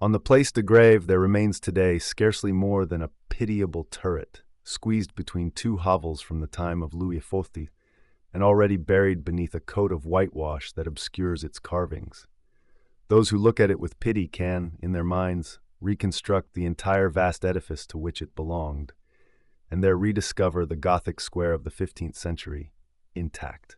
On the Place de Grève there remains today scarcely more than a pitiable turret, squeezed between two hovels from the time of Louis XIV, and already buried beneath a coat of whitewash that obscures its carvings. Those who look at it with pity can, in their minds, reconstruct the entire vast edifice to which it belonged, and there rediscover the Gothic square of the 15th century, intact.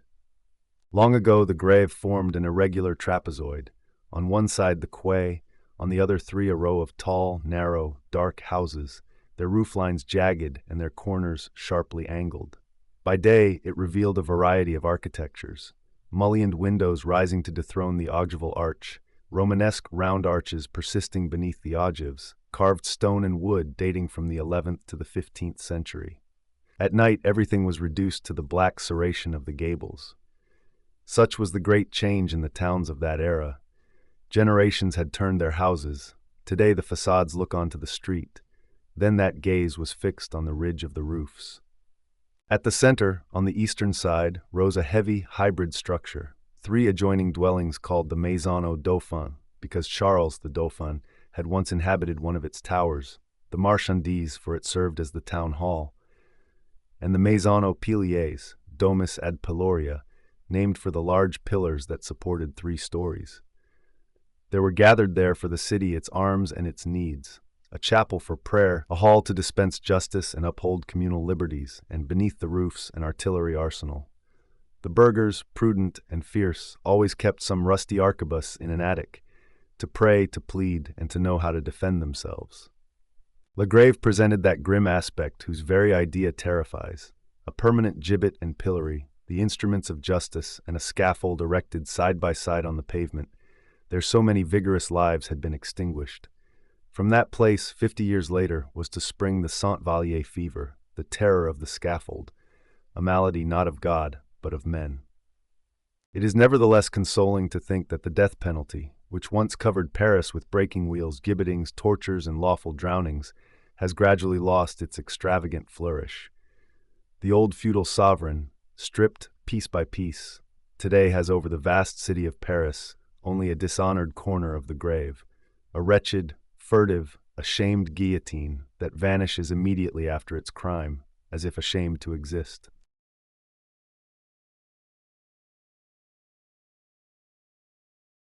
Long ago the Grève formed an irregular trapezoid, on one side the quay, on the other three a row of tall, narrow, dark houses, their rooflines jagged and their corners sharply angled. By day it revealed a variety of architectures, mullioned windows rising to dethrone the ogival arch, Romanesque round arches persisting beneath the ogives, carved stone and wood dating from the 11th to the 15th century. At night everything was reduced to the black serration of the gables. Such was the great change in the towns of that era. Generations had turned their houses. Today the facades look onto the street. Then that gaze was fixed on the ridge of the roofs. At the center, on the eastern side, rose a heavy, hybrid structure. Three adjoining dwellings called the Maison au Dauphin, because Charles the Dauphin had once inhabited one of its towers, the Marchandise, for it served as the town hall, and the Maison aux Piliers, Domus ad Piloria, named for the large pillars that supported 3 stories. There were gathered there for the city its arms and its needs, a chapel for prayer, a hall to dispense justice and uphold communal liberties, and beneath the roofs an artillery arsenal. The burghers, prudent and fierce, always kept some rusty arquebus in an attic, to pray, to plead, and to know how to defend themselves. Le Grève presented that grim aspect whose very idea terrifies, a permanent gibbet and pillory, the instruments of justice, and a scaffold erected side by side on the pavement. There so many vigorous lives had been extinguished. From that place, 50 years later, was to spring the Saint-Vallier fever, the terror of the scaffold, a malady not of God, but of men. It is nevertheless consoling to think that the death penalty, which once covered Paris with breaking wheels, gibbetings, tortures, and lawful drownings, has gradually lost its extravagant flourish. The old feudal sovereign, stripped piece by piece, today has over the vast city of Paris only a dishonored corner of the grave, a wretched, furtive, ashamed guillotine that vanishes immediately after its crime, as if ashamed to exist.